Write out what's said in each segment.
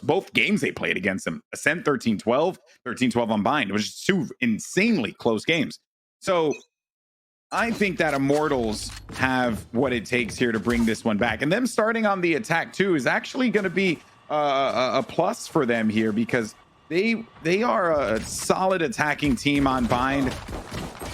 both games they played against them. Ascent 13-12, 13-12 on Bind. It was just two insanely close games. So I think that Immortals have what it takes here to bring this one back. And them starting on the attack too is actually going to be a plus for them here, because they are a solid attacking team on Bind.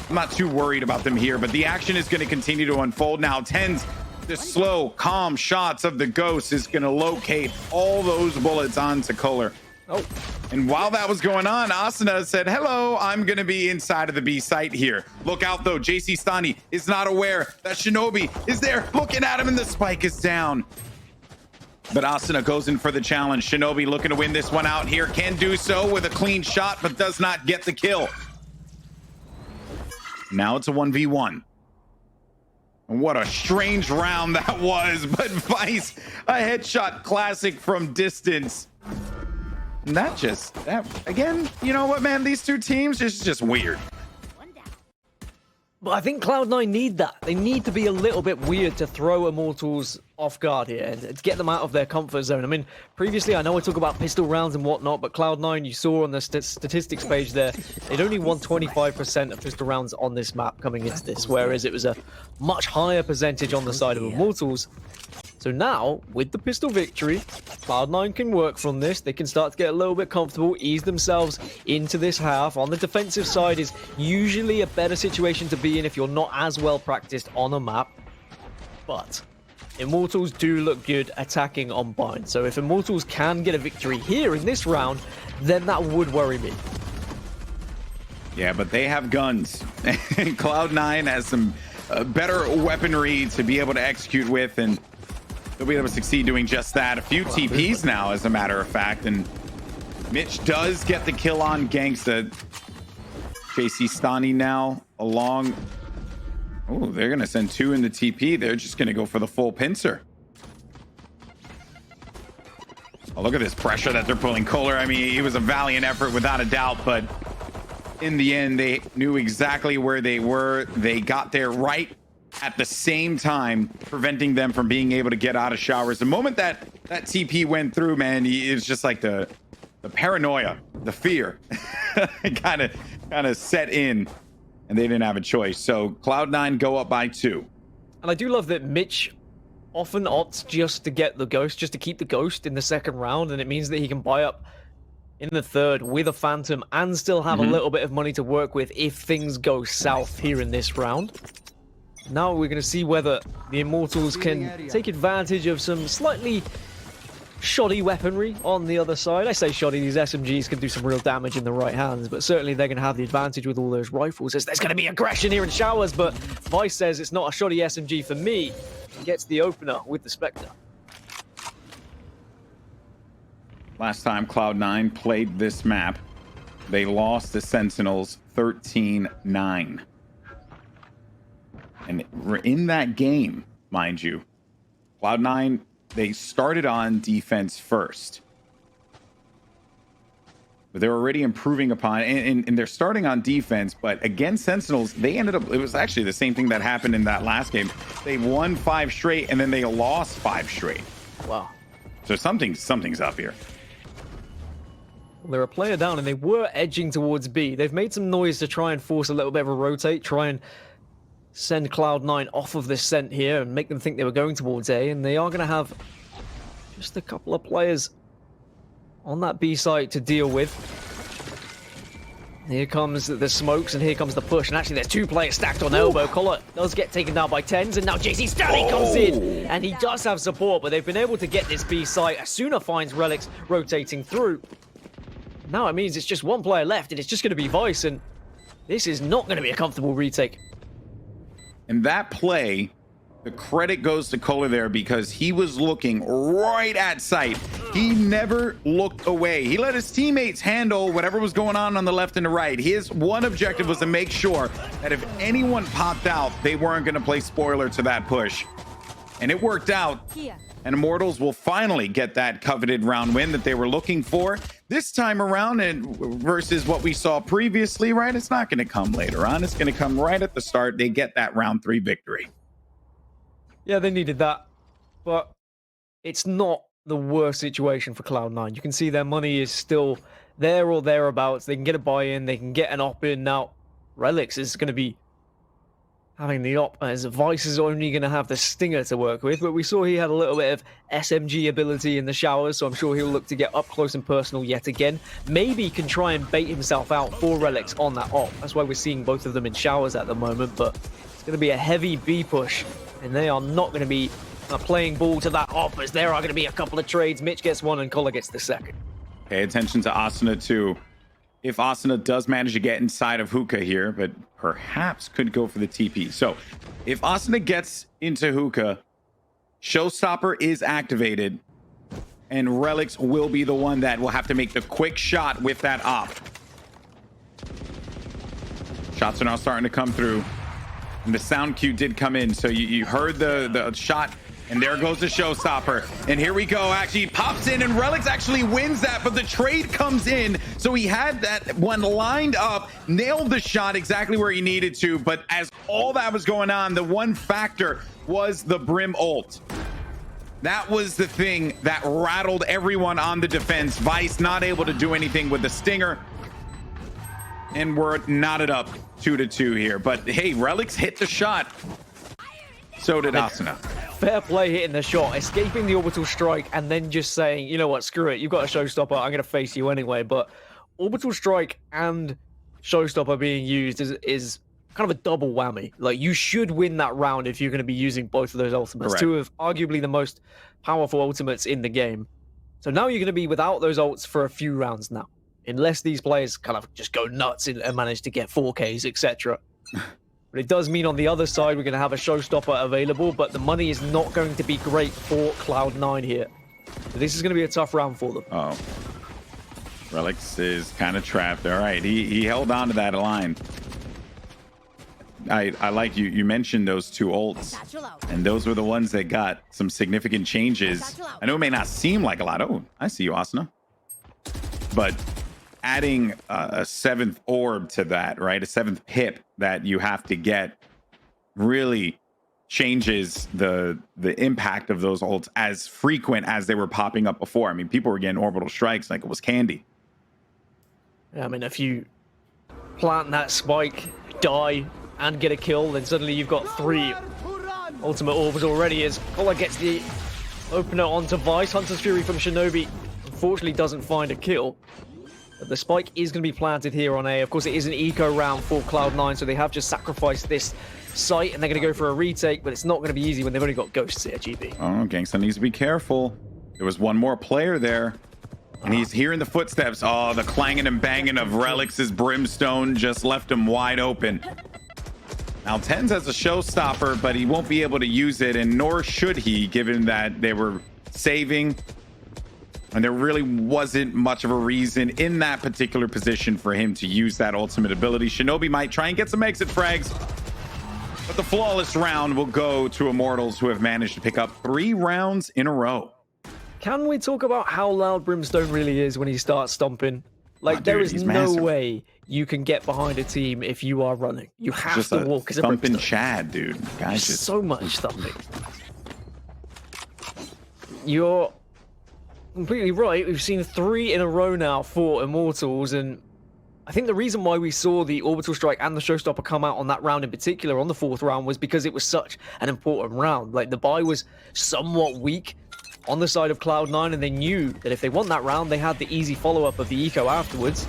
I'm not too worried about them here, but the action is going to continue to unfold now. Tenz, the slow, calm shots of the Ghost is going to locate all those bullets onto Koler. Oh, and while that was going on, Asuna said, hello, I'm going to be inside of the B site here. Look out, though. JC Stani is not aware that Shinobi is there looking at him, and the spike is down. But Asuna goes in for the challenge. Shinobi looking to win this one out here. Can do so with a clean shot, but does not get the kill. Now it's a 1v1. What a strange round that was, but Vice, a headshot classic from distance. And that again, you know what, man? These two teams is just weird. But I think Cloud9 need that. They need to be a little bit weird to throw Immortals off guard here and to get them out of their comfort zone. I mean, previously, I know I talk about pistol rounds and whatnot, but Cloud9, you saw on the statistics page there, they'd only won 25% of pistol rounds on this map coming into this, whereas it was a much higher percentage on the side of Immortals. So now, with the pistol victory, Cloud9 can work from this. They can start to get a little bit comfortable, ease themselves into this half. On the defensive side is usually a better situation to be in if you're not as well practiced on a map. But Immortals do look good attacking on Bind. So if Immortals can get a victory here in this round, then that would worry me. Yeah, but they have guns. Cloud9 has some better weaponry to be able to execute with, and they'll be able to succeed doing just that. A few TPs now, as a matter of fact, and Mitch does get the kill on Genghsta. JC Stani now along. Oh, they're going to send two in the TP. They're just going to go for the full pincer. Oh, look at this pressure that they're pulling. Koler, I mean, it was a valiant effort without a doubt, but in the end, they knew exactly where they were. They got there right at the same time, preventing them from being able to get out of showers. The moment that TP went through, man, it's just like the paranoia, the fear kind of set in, and they didn't have a choice. So Cloud9 go up by 2. And I do love that Mitch often opts just to get the Ghost, just to keep the Ghost in the second round, and it means that he can buy up in the third with a Phantom and still have a little bit of money to work with if things go south here in this round. Now we're going to see whether the Immortals can take advantage of some slightly shoddy weaponry on the other side. I say shoddy, these SMGs can do some real damage in the right hands, but certainly they're going to have the advantage with all those rifles. There's going to be aggression here in showers, but Vice says it's not a shoddy SMG for me. He gets the opener with the Spectre. Last time Cloud9 played this map, they lost the Sentinels 13-9. And in that game, mind you, Cloud9, they started on defense first. But they're already improving upon it, and they're starting on defense, but against Sentinels, they ended up, it was actually the same thing that happened in that last game. They won 5 straight, and then they lost 5 straight. Wow. So something's up here. Well, they're a player down, and they were edging towards B. They've made some noise to try and force a little bit of a rotate, try and send Cloud9 off of this scent here and make them think they were going towards A, and they are going to have just a couple of players on that B site to deal with. Here comes the smokes, and here comes the push, and actually there's 2 players stacked on elbow. Koler does get taken down by Tenz, and now JC Stani comes in, and he does have support, but they've been able to get this B site. Asuna finds Relyks rotating through. Now it means it's just 1 player left, and it's just going to be Vice, and this is not going to be a comfortable retake. And that play, the credit goes to Koler there, because he was looking right at sight. He never looked away. He let his teammates handle whatever was going on the left and the right. His one objective was to make sure that if anyone popped out, they weren't going to play spoiler to that push. And it worked out. And Immortals will finally get that coveted round win that they were looking for. This time around, and versus what we saw previously, right? It's not going to come later on. It's going to come right at the start. They get that round 3 victory. Yeah, they needed that. But it's not the worst situation for Cloud9. You can see their money is still there or thereabouts. They can get a buy-in, they can get an op-in. Now, Relyks is going to be having the op, as Vice is only going to have the Stinger to work with, but we saw he had a little bit of SMG ability in the showers, so I'm sure he'll look to get up close and personal yet again. Maybe he can try and bait himself out for Relyks on that op. That's why we're seeing both of them in showers at the moment, but it's going to be a heavy B push, and they are not going to be playing ball to that op, as there are going to be a couple of trades. Mitch gets one and Koler gets the second. Pay attention to Asuna too. If Asuna does manage to get inside of Hookah here, but perhaps could go for the TP. So if Asuna gets into Hookah, Showstopper is activated, and Relyks will be the one that will have to make the quick shot with that op. Shots are now starting to come through, and the sound cue did come in, so you heard the shot. And there goes the Showstopper. And here we go. Actually, pops in, and Relyks actually wins that, but the trade comes in. So he had that one lined up, nailed the shot exactly where he needed to. But as all that was going on, the one factor was the Brim ult. That was the thing that rattled everyone on the defense. Vice not able to do anything with the Stinger. And we're knotted up 2-2 here. But hey, Relyks hit the shot. So did Asuna. Fair play hitting the shot, escaping the orbital strike, and then just saying, you know what, screw it, you've got a Showstopper, I'm going to face you anyway. But orbital strike and Showstopper being used is kind of a double whammy. Like, you should win that round if you're going to be using both of those ultimates. Correct. Two of arguably the most powerful ultimates in the game. So now you're going to be without those ults for a few rounds now, unless these players kind of just go nuts and manage to get 4Ks, etc. But it does mean on the other side, we're going to have a Showstopper available, but the money is not going to be great for Cloud9 here. So this is going to be a tough round for them. Oh. Relyks is kind of trapped. All right, he held on to that line. I like you mentioned those two ults, and those were the ones that got some significant changes. I know it may not seem like a lot. Oh, I see you, Asuna. But adding a 7th orb to that, right? A 7th pip that you have to get really changes the impact of those ults as frequent as they were popping up before. I mean, people were getting orbital strikes like it was candy. Yeah, I mean, if you plant that spike, die, and get a kill, then suddenly you've got 3 ultimate orbs already, as Koler gets the opener onto Vice. Hunter's Fury from Shinobi unfortunately doesn't find a kill. But the spike is going to be planted here on A. Of course, it is an eco round for Cloud9, so they have just sacrificed this site, and they're going to go for a retake, but it's not going to be easy when they've only got ghosts here, GB. Oh, Genghsta needs to be careful. There was one more player there, and he's hearing the footsteps. Oh, the clanging and banging of Relyks' Brimstone just left him wide open. Now, Tenz has a Showstopper, but he won't be able to use it, and nor should he, given that they were saving. And there really wasn't much of a reason in that particular position for him to use that ultimate ability. Shinobi might try and get some exit frags, but the flawless round will go to Immortals, who have managed to pick up 3 rounds in a row. Can we talk about how loud Brimstone really is when he starts stomping? Like, dude, there is he's no massive. way you can get behind a team if you are running. You have Just to a walk as a thumping Brimstone. Chad, dude. Guys, just So much thumping. You're completely right. We've seen 3 in a row now for Immortals, and I think the reason why we saw the Orbital Strike and the Showstopper come out on that round in particular, on the 4th round, was because it was such an important round. Like, the buy was somewhat weak on the side of Cloud9, and they knew that if they won that round, they had the easy follow-up of the eco afterwards.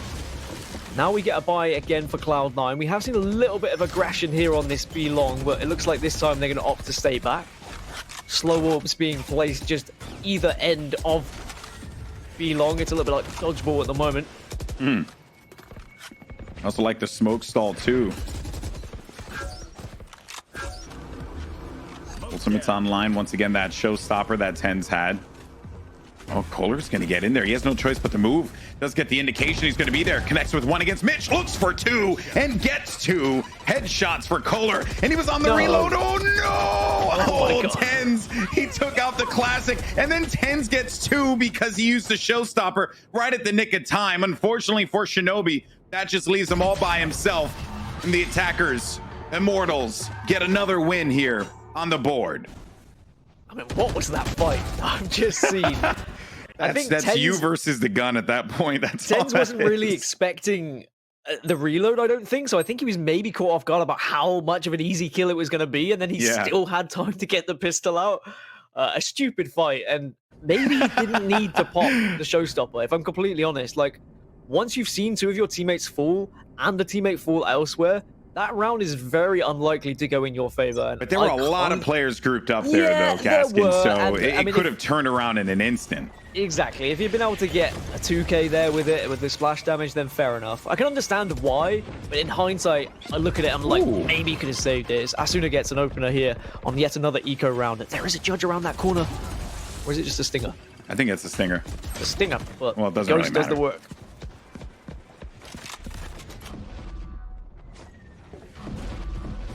Now we get a buy again for Cloud9. We have seen a little bit of aggression here on this B long, but it looks like this time they're going to opt to stay back. Slow orbs being placed just either end of B long. It's a little bit like dodgeball at the moment. I also like the smoke stall too. Ultimate's online once again. That Showstopper that Tenz had. Oh, Koler's gonna get in there. He has no choice but to move. Does get the indication he's gonna be there. Connects with 1 against Mitch. Looks for 2 and gets 2 headshots for Koler. And he was on the reload. Oh no! Oh, Tenz. He took out the classic. And then Tenz gets 2 because he used the Showstopper right at the nick of time. Unfortunately for Shinobi, that just leaves him all by himself. And the attackers, Immortals, get another win here on the board. I mean, what was that fight? I've just seen That's you versus the gun at that point. That's Tenz wasn't really expecting the reload, I don't think. So I think he was maybe caught off guard about how much of an easy kill it was going to be. And then he still had time to get the pistol out. A stupid fight. And maybe he didn't need to pop the showstopper, if I'm completely honest. Like, once you've seen two of your teammates fall and a teammate fall elsewhere, that round is very unlikely to go in your favor. But there were a lot of players grouped up there, though, Gaskin. So it could have turned around in an instant. Exactly. If you've been able to get a 2k there with it, with the splash damage, then fair enough. I can understand why, but in hindsight, I look at it, I'm like, maybe you could have saved it. Asuna gets an opener here on yet another eco round. There is a judge around that corner. Or is it just a stinger? I think it's a stinger. A stinger, but well, it doesn't really matter. Does the work.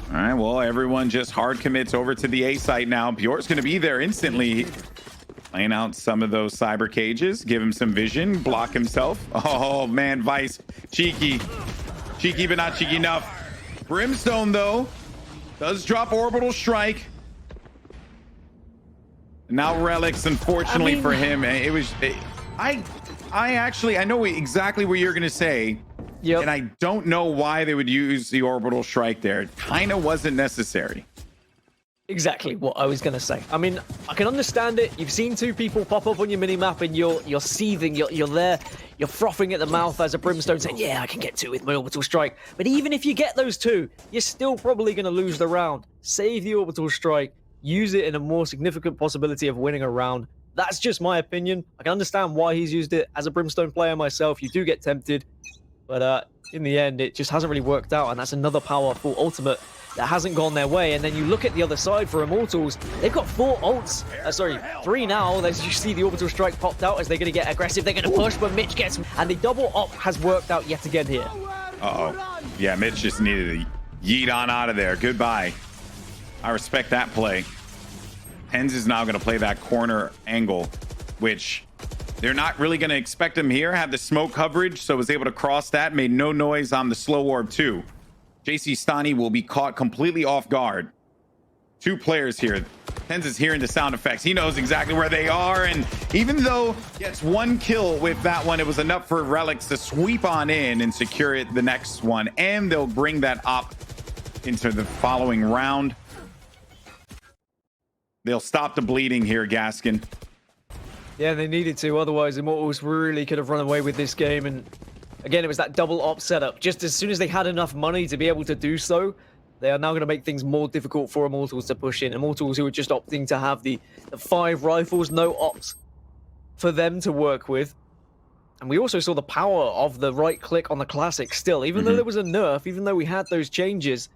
All right, well, everyone just hard commits over to the A site now. Bjor's going to be there instantly. Laying out some of those cyber cages. Give him some vision. Block himself. Oh, man, Vice. Cheeky. Cheeky, but not cheeky enough. Brimstone, though, does drop Orbital Strike. Now Relyks, unfortunately for him, it was... I know exactly what you're going to say. Yep. And I don't know why they would use the Orbital Strike there. It kind of wasn't necessary. Exactly what I was going to say. I mean, I can understand it. You've seen two people pop up on your minimap and you're seething. You're there. You're frothing at the mouth as a Brimstone saying, yeah, I can get two with my Orbital Strike. But even if you get those two, you're still probably going to lose the round. Save the Orbital Strike. Use it in a more significant possibility of winning a round. That's just my opinion. I can understand why he's used it. As a Brimstone player myself, you do get tempted. But in the end, it just hasn't really worked out. And that's another powerful ultimate that hasn't gone their way. And then you look at the other side for Immortals. They've got 4 ults. Sorry, 3 now. As you see the Orbital Strike popped out as they're going to get aggressive. They're going to push, but Mitch gets... And the double op has worked out yet again here. Uh-oh. Yeah, Mitch just needed to yeet on out of there. Goodbye. I respect that play. Tenz is now going to play that corner angle, which... They're not really going to expect him here. Have the smoke coverage, so was able to cross that. Made no noise on the slow orb too. JC Stani will be caught completely off guard. 2 players here. Tenz is hearing the sound effects. He knows exactly where they are. And even though gets 1 kill with that one, it was enough for Relyks to sweep on in and secure it the next one. And they'll bring that up into the following round. They'll stop the bleeding here, Gaskin. Yeah, they needed to. Otherwise, Immortals really could have run away with this game. And again, it was that double op setup. Just as soon as they had enough money to be able to do so, they are now going to make things more difficult for Immortals to push in. Immortals who are just opting to have the 5 rifles, no ops for them to work with. And we also saw the power of the right click on the Classic still. Even though there was a nerf, even though we had those changes,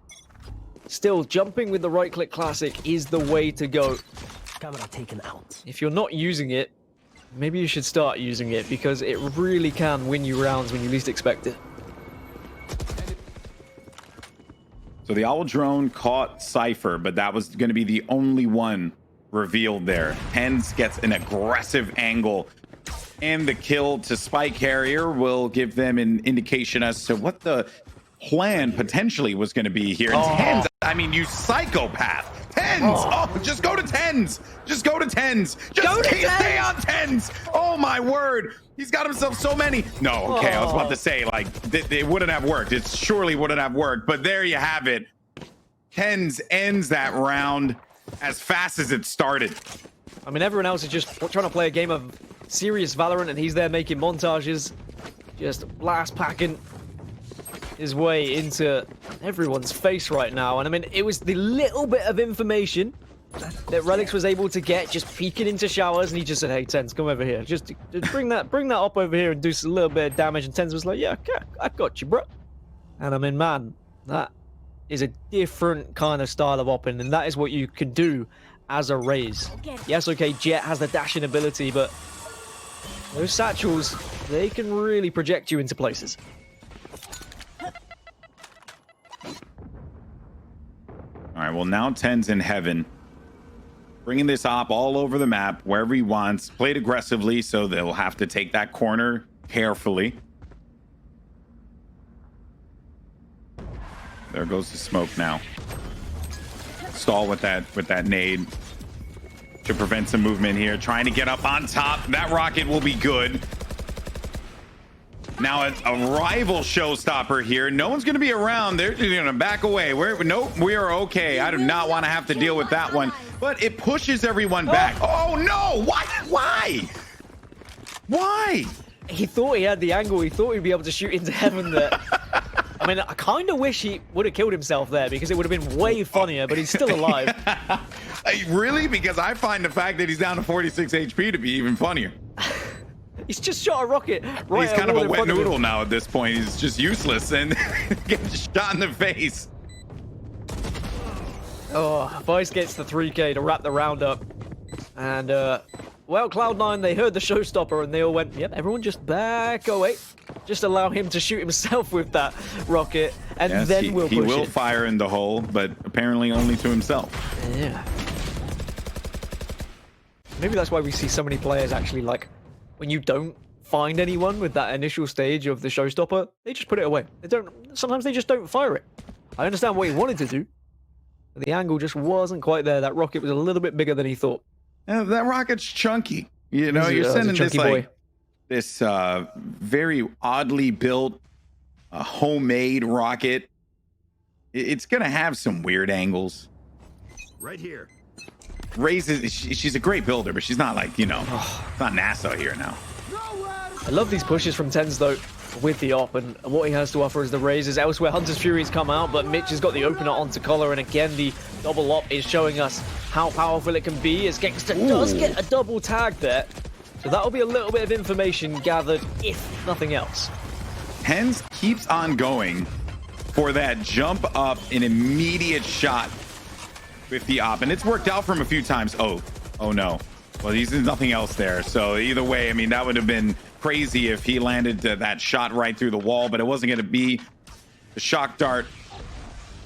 still jumping with the right click Classic is the way to go. Camera taken out. If you're not using it, maybe you should start using it, because it really can win you rounds when you least expect it. So the Owl Drone caught Cypher, but that was going to be the only one revealed there. Tenz gets an aggressive angle, and the kill to Spike Carrier will give them an indication as to what the plan potentially was going to be here. And Tenz, I mean, you psychopath. Tenz! Just go to Tenz! Just go to Tenz! Just stay on Tenz! Oh my word! He's got himself so many. No, okay, I was about to say, like, it wouldn't have worked. It surely wouldn't have worked, but there you have it. Tenz ends that round as fast as it started. I mean, everyone else is just trying to play a game of serious Valorant, and he's there making montages, just blast packing his way into everyone's face right now. And I mean, it was the little bit of information that Relyks was able to get just peeking into showers, and he just said, hey, Tenz, come over here. Just bring that up over here and do a little bit of damage. And Tenz was like, yeah, okay, I got you, bro. And I mean, man, that is a different kind of style of opping, and that is what you can do as a Raze. Yes, okay, Jet has the dashing ability, but those satchels, they can really project you into places. All right, well, now Tenz in heaven. Bringing this op all over the map, wherever he wants. Played aggressively, so they'll have to take that corner carefully. There goes the smoke now. Stall with that nade. to prevent some movement here. Trying to get up on top. That rocket will be good. Now a rival showstopper here. No one's going to be around. They're going to back away. Nope, we are okay. I do not want to have to deal with that one. But it pushes everyone back. Oh no! Why? Why? He thought he had the angle. He thought he'd be able to shoot into heaven there. I mean, I kind of wish he would have killed himself there because it would have been way funnier, but he's still alive. Really? Because I find the fact that he's down to 46 HP to be even funnier. He's just shot a rocket. Right, he's kind of a wet noodle now at this point. He's just useless and gets shot in the face. Oh, Vice gets the 3K to wrap the round up. And, well, Cloud9, they heard the showstopper and they all went, yep, everyone just back away. Just allow him to shoot himself with that rocket, and yes, then we'll push He will it. fire in the hole, but apparently only to himself. Yeah. Maybe that's why we see so many players actually, like, when you don't find anyone with that initial stage of the showstopper, they just put it away. Sometimes they just don't fire it. I understand what he wanted to do, but the angle just wasn't quite there. That rocket was a little bit bigger than he thought. That rocket's chunky. You know, you're sending this like this very oddly built, homemade rocket. It's gonna have some weird angles. Right here. Raises. She's a great builder, but she's not like, you know, it's not NASA here now. I love these pushes from Tenz though, with the op, and what he has to offer is the raises. Elsewhere, Hunter's Fury's come out, but Mitch has got the opener onto Koler, and again, the double op is showing us how powerful it can be, as Genghsta does get a double tag there. So that'll be a little bit of information gathered, if nothing else. Tenz keeps on going for that jump up and immediate shot with the op, and it's worked out for him a few times. Oh no. Well, there's nothing else there. So either way, I mean, that would have been crazy if he landed that shot right through the wall, but it wasn't going to be. The shock dart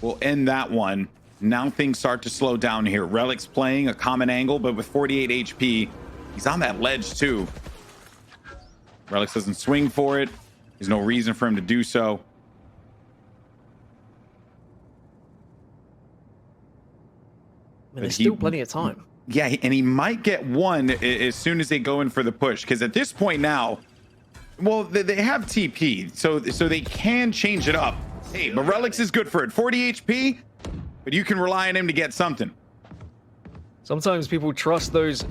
will end that one. Now things start to slow down here. Relyks playing a common angle, but with 48 HP, he's on that ledge too. Relyks doesn't swing for it. There's no reason for him to do so. I mean, there's still plenty of time. Yeah, and he might get one as soon as they go in for the push, because at this point now, well, they have TP, so they can change it up. Hey, but Relyks is good for it. 40 HP, but you can rely on him to get something. Sometimes people trust those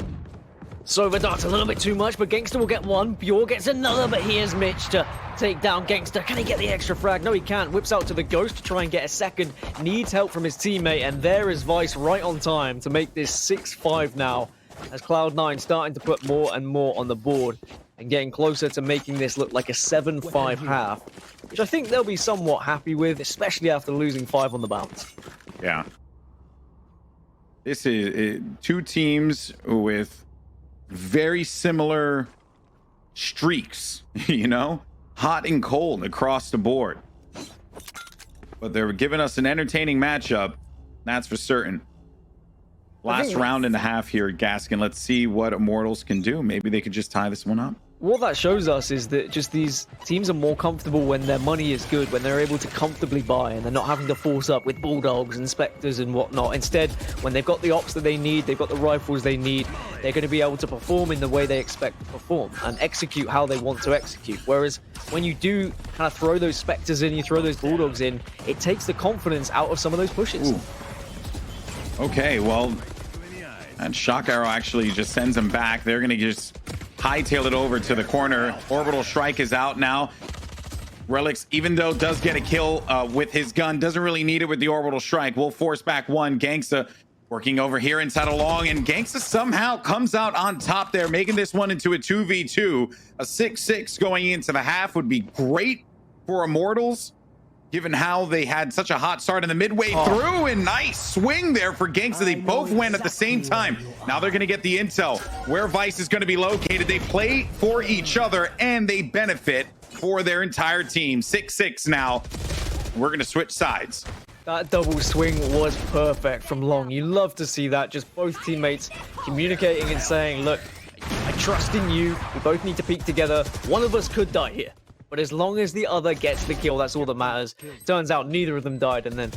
Sova darts a little bit too much, but Genghsta will get one. Bjor gets another, but here's Mitch to take down Genghsta. Can he get the extra frag? No, he can't. Whips out to the Ghost to try and get a second. Needs help from his teammate, and there is Vice right on time to make this 6-5 now, as Cloud9 starting to put more and more on the board and getting closer to making this look like a 7-5 half, which I think they'll be somewhat happy with, especially after losing 5 on the bounce. Yeah. This is two teams with very similar streaks, you know, hot and cold across the board. But they're giving us an entertaining matchup, that's for certain. Last round and a half here at Gaskin. Let's see what Immortals can do. Maybe they could just tie this one up. What that shows us is that just these teams are more comfortable when their money is good, when they're able to comfortably buy and they're not having to force up with Bulldogs and Spectres and whatnot. Instead, when they've got the ops that they need, they've got the rifles they need, they're going to be able to perform in the way they expect to perform and execute how they want to execute. Whereas when you do kind of throw those Spectres in, you throw those Bulldogs in, it takes the confidence out of some of those pushes. Ooh. Okay, well, that shock arrow actually just sends them back. They're going to just hightail it over to the corner. Orbital strike is out now. Relyks, even though does get a kill with his gun, doesn't really need it with the orbital strike. We'll force back one. Genghsta working over here inside a long, and Genghsta somehow comes out on top there, making this one into a 2v2. A 6-6 going into the half would be great for Immortals, given how they had such a hot start in the midway through, and nice swing there for Genghsta. They both went at the same time. Now they're going to get the intel where Vice is going to be located. They play for each other and they benefit for their entire team. 6-6 now. We're going to switch sides. That double swing was perfect from Long. You love to see that. Just both teammates communicating and saying, look, I trust in you. We both need to peak together. One of us could die here, but as long as the other gets the kill, that's all that matters. Turns out neither of them died, and then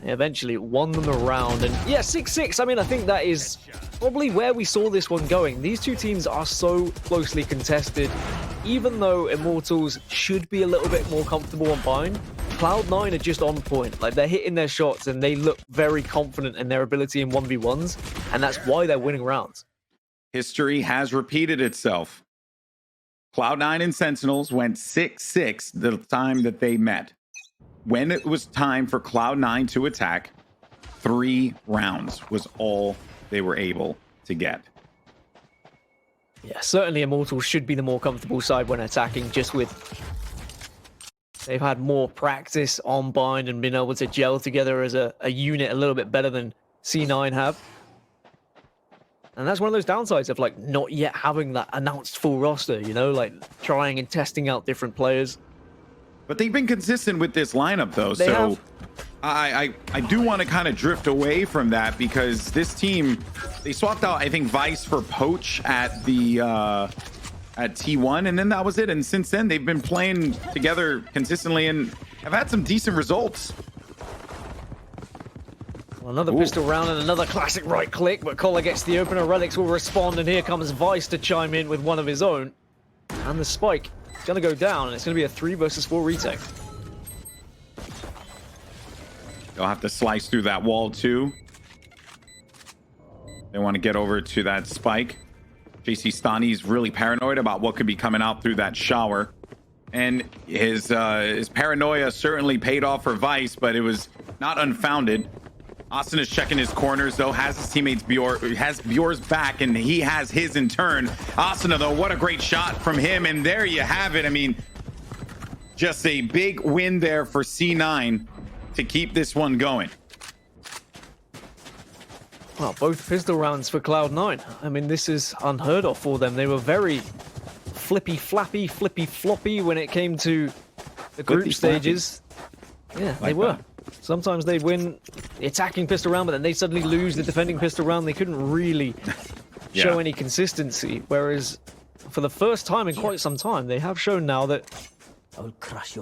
they eventually won them the round. And yeah, 6-6. I mean, I think that is probably where we saw this one going. These two teams are so closely contested. Even though Immortals should be a little bit more comfortable on bind, Cloud9 are just on point. Like, they're hitting their shots and they look very confident in their ability in 1v1s, and that's why they're winning rounds. History has repeated itself. Cloud9 and Sentinels went 6-6 the time that they met. When it was time for Cloud9 to attack, 3 rounds was all they were able to get. Yeah, certainly Immortals should be the more comfortable side when attacking, just with... They've had more practice on bind and been able to gel together as a unit a little bit better than C9 have. And that's one of those downsides of, like, not yet having that announced full roster, you know, like trying and testing out different players. But they've been consistent with this lineup, though. They have. I do want to kind of drift away from that, because this team, they swapped out, I think, Vice for Poach at the at T1, and then that was it. And since then, they've been playing together consistently and have had some decent results. Well, another pistol round and another classic right click, but Koler gets the opener. Relyks will respond, and here comes Vice to chime in with one of his own. And the spike is going to go down, and it's going to be a 3 versus 4 retake. They'll have to slice through that wall too. They want to get over to that spike. JC Stani's really paranoid about what could be coming out through that shower. And his paranoia certainly paid off for Vice, but it was not unfounded. Austin is checking his corners, though, has his teammates has Bjor's back, and he has his in turn. Asuna, though, what a great shot from him, and there you have it. I mean, just a big win there for C9 to keep this one going. Well, both pistol rounds for Cloud9. I mean, this is unheard of for them. They were very flippy-flappy, flippy-floppy when it came to the group stages. Yeah, they were. Sometimes they'd win the attacking pistol round, but then they suddenly lose the defending pistol round. They couldn't really show any consistency. Whereas, for the first time in quite some time, they have shown now that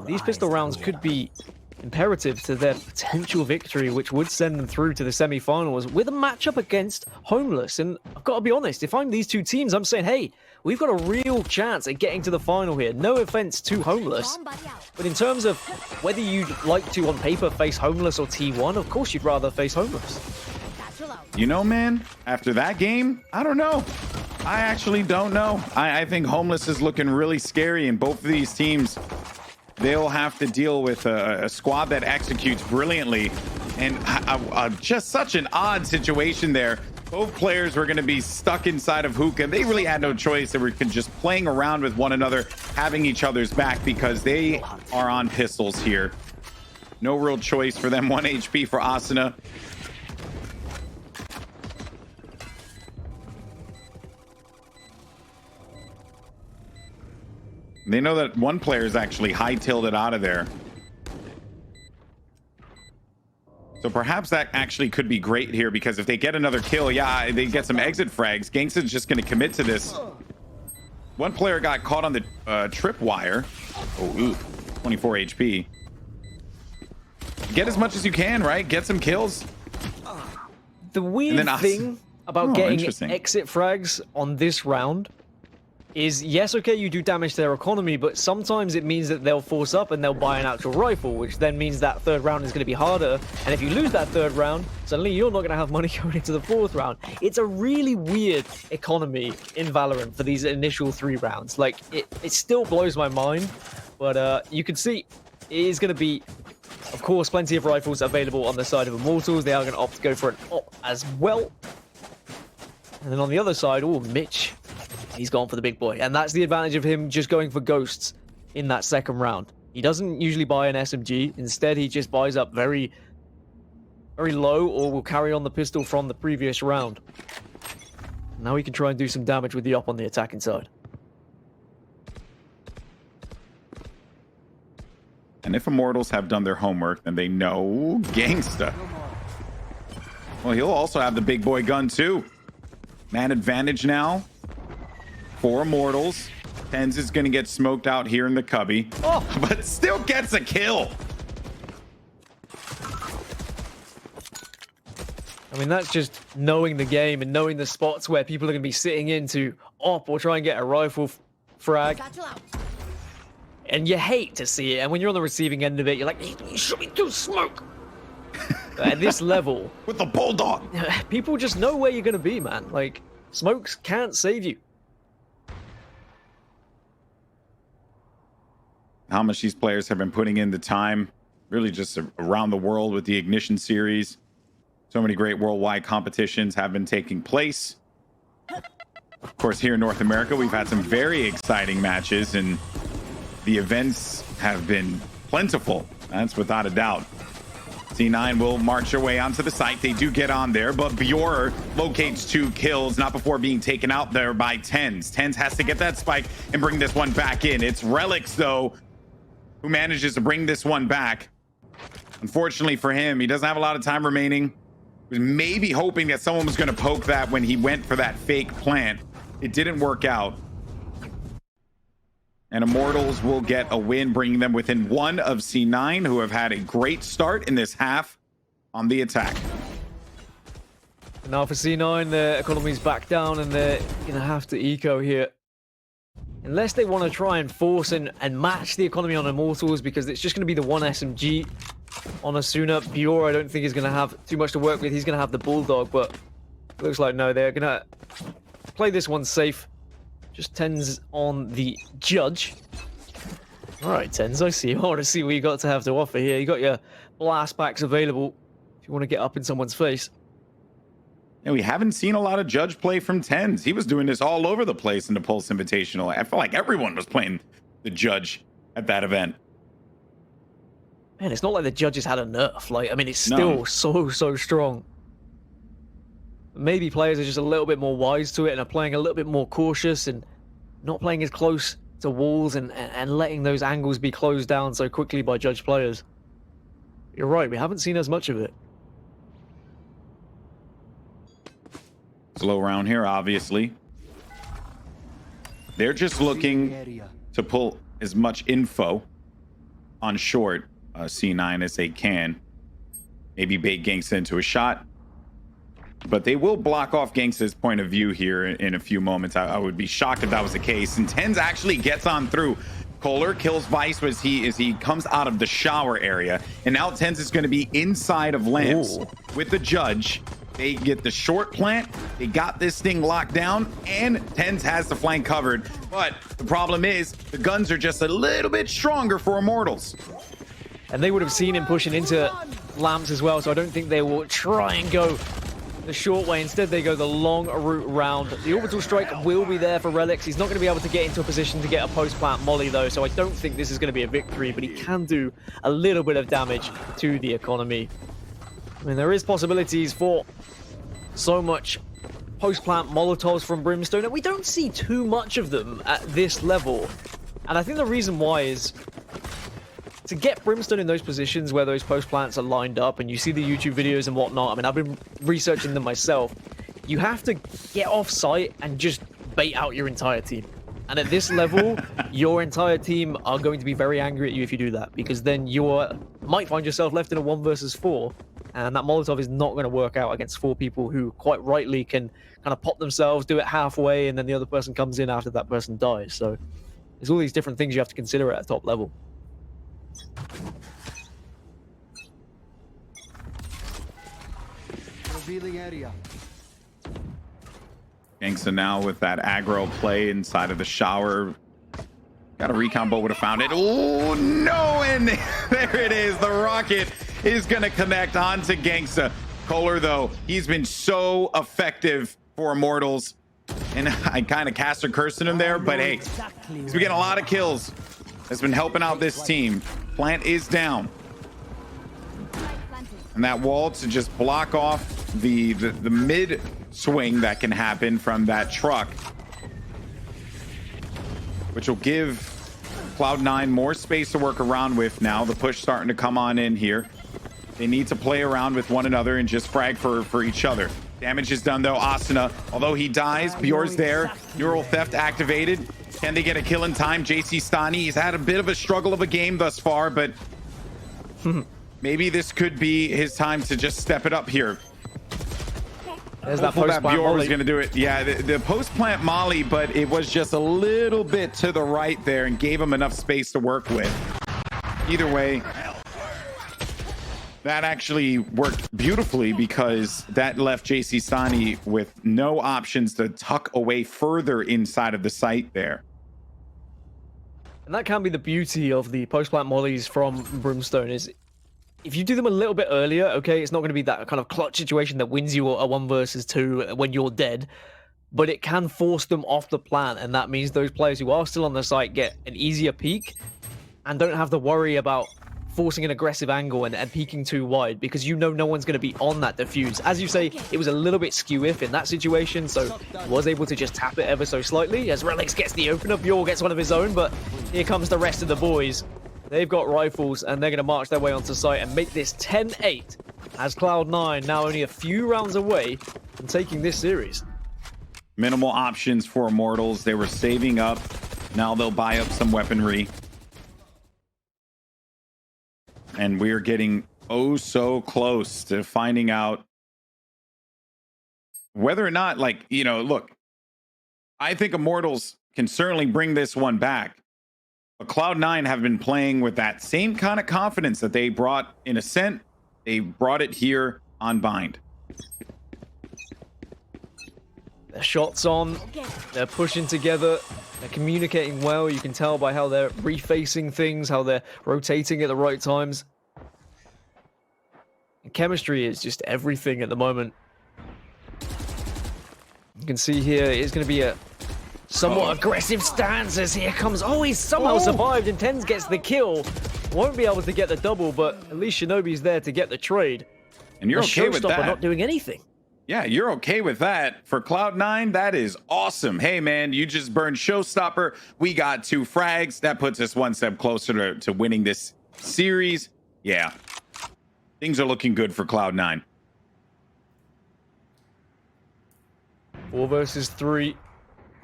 these pistol rounds could be imperative to their potential victory, which would send them through to the semi-finals with a matchup against Homeless. And I've got to be honest, if I'm these two teams, I'm saying, hey, we've got a real chance at getting to the final here. No offense to Homeless, but in terms of whether you'd like to, on paper, face Homeless or T1, of course you'd rather face Homeless. You know, man, after that game, I don't know. I actually don't know. I think Homeless is looking really scary, and both of these teams, they'll have to deal with a squad that executes brilliantly, and just such an odd situation there. Both players were going to be stuck inside of Hookah. They really had no choice. They were just playing around with one another, having each other's back, because they are on pistols here. No real choice for them. 1 HP for Asuna. They know that one player is actually high-tailed it out of there. So perhaps that actually could be great here, because if they get another kill, yeah, they get some exit frags. Genghsta's just going to commit to this. One player got caught on the tripwire. Oh, ooh, 24 HP. Get as much as you can, right? Get some kills. The weird thing about getting exit frags on this round is, yes, okay, you do damage to their economy, but sometimes it means that they'll force up and they'll buy an actual rifle, which then means that third round is going to be harder. And if you lose that third round, suddenly you're not going to have money going into the fourth round. It's a really weird economy in Valorant for these initial 3 rounds. Like, it still blows my mind, but you can see it is going to be, of course, plenty of rifles available on the side of Immortals. They are going to opt to go for an op as well. And then on the other side, oh, Mitch, he's gone for the big boy. And that's the advantage of him just going for ghosts in that second round. He doesn't usually buy an SMG. Instead, he just buys up very, very low, or will carry on the pistol from the previous round. Now he can try and do some damage with the op on the attacking side. And if Immortals have done their homework, then they know Genghsta. Well, he'll also have the big boy gun too. Man advantage now for Immortals. Tenz is going to get smoked out here in the cubby, but still gets a kill. I mean, that's just knowing the game and knowing the spots where people are going to be sitting in to op or try and get a rifle frag. And you hate to see it. And when you're on the receiving end of it, you're like, you should be through smoke. At this level, with the bulldog, people just know where you're going to be, man. Like, smokes can't save you. How much these players have been putting in the time, really just around the world with the Ignition series. So many great worldwide competitions have been taking place. Of course, here in North America, we've had some very exciting matches, and the events have been plentiful. That's without a doubt. C9 will march their way onto the site. They do get on there, but Bjor locates 2 kills, not before being taken out there by Tenz. Tenz has to get that spike and bring this one back in. It's Relyks, though, who manages to bring this one back. Unfortunately for him, he doesn't have a lot of time remaining. He was maybe hoping that someone was going to poke that when he went for that fake plant. It didn't work out. And Immortals will get a win, bringing them within 1 of C9, who have had a great start in this half on the attack. Now for C9, their economy's back down, and they're going to have to eco here. Unless they want to try and force and match the economy on Immortals, because it's just going to be the one SMG on Asuna. Bjor, I don't think, is going to have too much to work with. He's going to have the Bulldog, but it looks like no, they're going to play this one safe. Just Tenz on the judge. All right, Tenz, I see. I want to see what you got to have to offer here. You got your blast packs available if you want to get up in someone's face. And we haven't seen a lot of judge play from Tenz. He was doing this all over the place in the Pulse Invitational. I felt like everyone was playing the judge at that event. Man, it's not like the judges had a nerf. Like, I mean, it's still so strong. Maybe players are just a little bit more wise to it and are playing a little bit more cautious and not playing as close to walls and letting those angles be closed down so quickly by judge players. You're right, we haven't seen as much of it. Slow round here, obviously. They're just looking to pull as much info on short C9 as they can. Maybe bait Genghsta into a shot. But they will block off Genghsta's point of view here in a few moments. I would be shocked if that was the case. And Tenz actually gets on through. Koler kills Vice as he comes out of the shower area. And now Tenz is going to be inside of lamps with the judge. They get the short plant. They got this thing locked down, and Tenz has the flank covered. But the problem is the guns are just a little bit stronger for Immortals. And they would have seen him pushing into lamps as well, so I don't think they will try and go the short way. Instead, they go the long route round. The orbital strike will be there for Relyks. He's not going to be able to get into a position to get a post-plant molly, though, so I don't think this is going to be a victory, but he can do a little bit of damage to the economy. I mean, there is possibilities for so much post-plant Molotovs from Brimstone, and we don't see too much of them at this level. And I think the reason why is to get Brimstone in those positions where those post-plants are lined up and you see the YouTube videos and whatnot. I mean, I've been researching them myself. You have to get off site and just bait out your entire team. And at this level, your entire team are going to be very angry at you if you do that, because then you might find yourself left in a 1 versus 4. And that Molotov is not going to work out against 4 people who quite rightly can kind of pop themselves, do it halfway, and then the other person comes in after that person dies. So there's all these different things you have to consider at a top level. Revealing area. Genghsta now with that aggro play inside of the shower. Got a recon, but would have found it. Oh, no, and there it is. The rocket is going to connect onto Genghsta. Koler, though, he's been so effective for Immortals. And I kind of cast a curse in him there, but hey, he's been getting a lot of kills. Has been helping out this team. Plant is down. And that wall to just block off the mid swing that can happen from that truck, which will give Cloud9 more space to work around with now. The push starting to come on in here. They need to play around with one another and just frag for each other. Damage is done, though. Asuna, although he dies, Bjor's there. Neural Theft activated. Can they get a kill in time? JC Stani, he's had a bit of a struggle of a game thus far, but maybe this could be his time to just step it up here. There's that Hopeful that post-plant Bjor was molly. going to do it. Yeah, the post-plant molly, but it was just a little bit to the right there and gave him enough space to work with. Either way, that actually worked beautifully because that left JC Stani with no options to tuck away further inside of the site there. And that can be the beauty of the post-plant mollies from Brimstone is if you do them a little bit earlier, okay, it's not going to be that kind of clutch situation that wins you a 1 versus 2 when you're dead, but it can force them off the plant, and that means those players who are still on the site get an easier peek and don't have to worry about forcing an aggressive angle and peeking too wide because you know no one's going to be on that defuse. As you say, it was a little bit skew-if in that situation, so he was able to just tap it ever so slightly as Relyks gets the opener. Bjor gets one of his own, but here comes the rest of the boys. They've got rifles, and they're going to march their way onto site and make this 10-8 as Cloud9 now only a few rounds away from taking this series. Minimal options for Immortals. They were saving up. Now they'll buy up some weaponry. And we're getting oh so close to finding out whether or not, like, you know, look, I think Immortals can certainly bring this one back. But Cloud9 have been playing with that same kind of confidence that they brought in Ascent. They brought it here on Bind. Their shots on, they're pushing together, they're communicating well. You can tell by how they're refacing things, how they're rotating at the right times. And chemistry is just everything at the moment. You can see here it's going to be a somewhat aggressive stance as here comes. Oh, he's somehow survived and Tenz gets the kill. Won't be able to get the double, but at least Shinobi's there to get the trade. And you're okay with that. Not doing anything. Yeah, you're okay with that. For Cloud9, that is awesome. Hey, man, you just burned Showstopper. We got 2 frags. That puts us one step closer to winning this series. Yeah, things are looking good for Cloud9. 4 versus 3.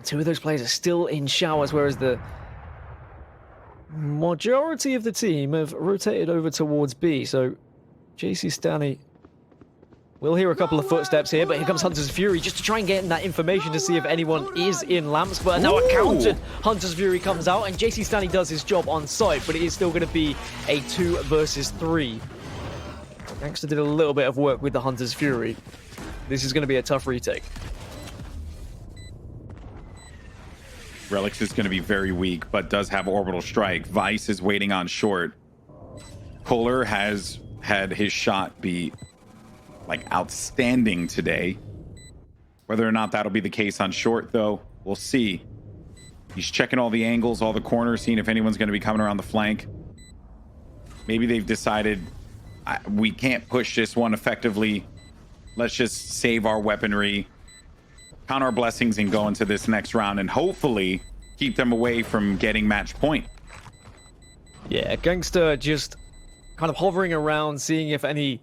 2 of those players are still in showers, whereas the majority of the team have rotated over towards B. So JC Stani will hear a couple of footsteps here, but here comes Hunter's Fury just to try and get that information to see if anyone is in lamps. But now a countered Hunter's Fury comes out, and JC Stani does his job on site, but it is still going to be a 2 versus 3. Genghsta did a little bit of work with the Hunter's Fury. This is going to be a tough retake. Relyks is going to be very weak, but does have Orbital Strike. Vice is waiting on short. Koler has had his shot be like outstanding today. Whether or not that'll be the case on short, though, we'll see. He's checking all the angles, all the corners, seeing if anyone's going to be coming around the flank. Maybe they've decided we can't push this one effectively. Let's just save our weaponry, count our blessings, and go into this next round and hopefully keep them away from getting match point. Yeah, Genghsta just kind of hovering around, seeing if any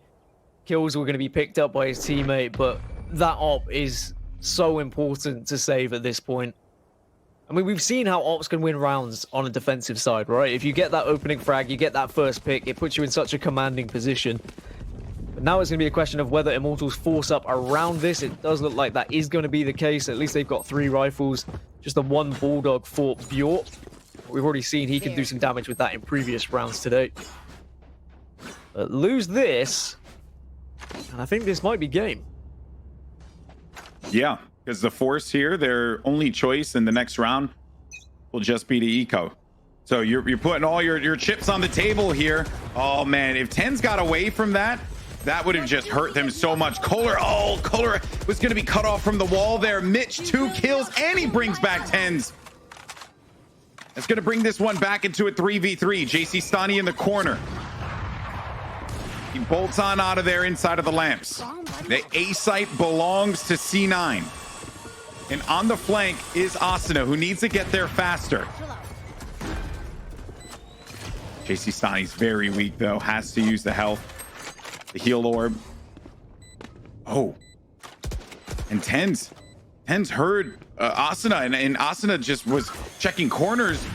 kills were going to be picked up by his teammate, but that op is so important to save at this point. I mean, we've seen how ops can win rounds on a defensive side, right? If you get that opening frag, you get that first pick, it puts you in such a commanding position. But now it's going to be a question of whether Immortals force up around this. It does look like that is going to be the case. At least they've got 3 rifles, just the 1 Bulldog for Bjor. We've already seen he can do some damage with that in previous rounds today. But lose this, and I think this might be game. Yeah, because the Force here, their only choice in the next round will just be to eco. So you're putting all your chips on the table here. Oh, man, if Tenz got away from that, that would have just hurt them so much. Koler was going to be cut off from the wall there. Mitch, 2 kills, and he brings back Tenz. That's going to bring this one back into a 3v3. JC Stani in the corner. He bolts on out of there inside of the lamps. The A site belongs to C9. And on the flank is Asuna, who needs to get there faster. JC Stani's very weak, though. Has to use the health. The heal orb. Oh. And Tenz heard Asuna, and Asuna just was checking corners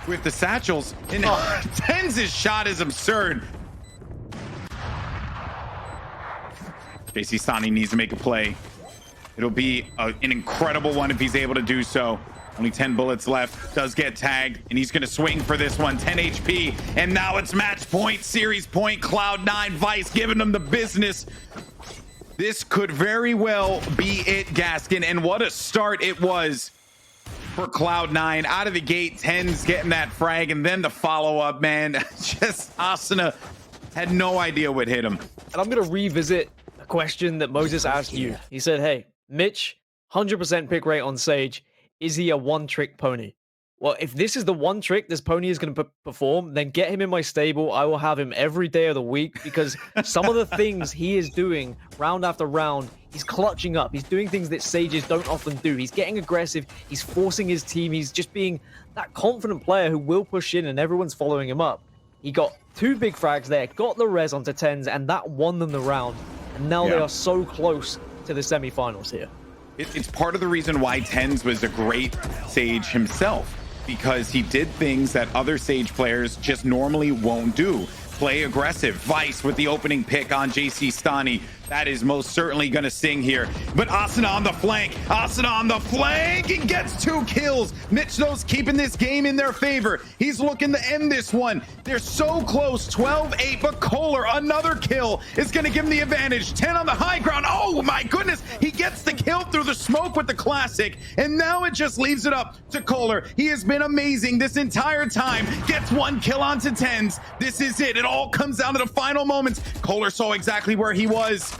with the satchels. And Tenz's shot is absurd. JC Stani needs to make a play. It'll be an incredible one if he's able to do so. Only 10 bullets left. Does get tagged, and he's going to swing for this one. 10 HP, and now it's match point, series point. Cloud9 Vice giving them the business. This could very well be it, Gaskin, and what a start it was for Cloud9. Out of the gate, Tenz getting that frag, and then the follow-up, man. Just Asuna had no idea what hit him. And I'm going to revisit a question that Moses asked you. He said, hey, Mitch, 100% pick rate on Sage. Is he a one-trick pony? Well, if this is the one trick this pony is going to perform, then get him in my stable. I will have him every day of the week, because some of the things he is doing round after round, he's clutching up. He's doing things that Sages don't often do. He's getting aggressive. He's forcing his team. He's just being that confident player who will push in, and everyone's following him up. He got 2 big frags there, got the res onto Tenz, and that won them the round. And now they are so close to the semifinals here. It's part of the reason why Tenz was a great Sage himself, because he did things that other Sage players just normally won't do. Play aggressive. Vice with the opening pick on JC Stani. That is most certainly going to sting here. But Asuna on the flank. Asuna on the flank and gets 2 kills. Mitch, those keeping this game in their favor. He's looking to end this one. They're so close. 12-8, but Koler, another kill, is going to give him the advantage. 10 on the high ground. Oh my goodness. He gets the kill through the smoke with the classic. And now it just leaves it up to Koler. He has been amazing this entire time. Gets 1 kill onto Tenz. This is it. It all comes down to the final moments. Koler saw exactly where he was,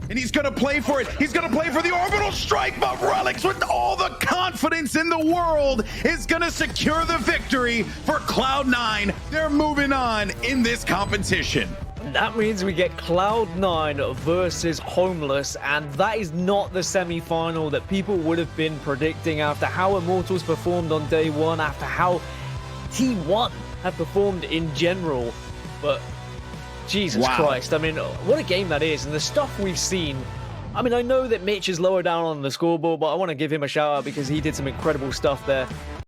and he's gonna play for it. He's gonna play for the orbital strike, but Relyks, with all the confidence in the world, is gonna secure the victory for Cloud9. They're moving on in this competition. That means we get Cloud9 versus Homeless, and that is not the semi-final that people would have been predicting after how Immortals performed on day 1, after how T1 have performed in general. But Jesus Christ, I mean, what a game that is, and the stuff we've seen. I mean, I know that Mitch is lower down on the scoreboard, but I want to give him a shout out because he did some incredible stuff there.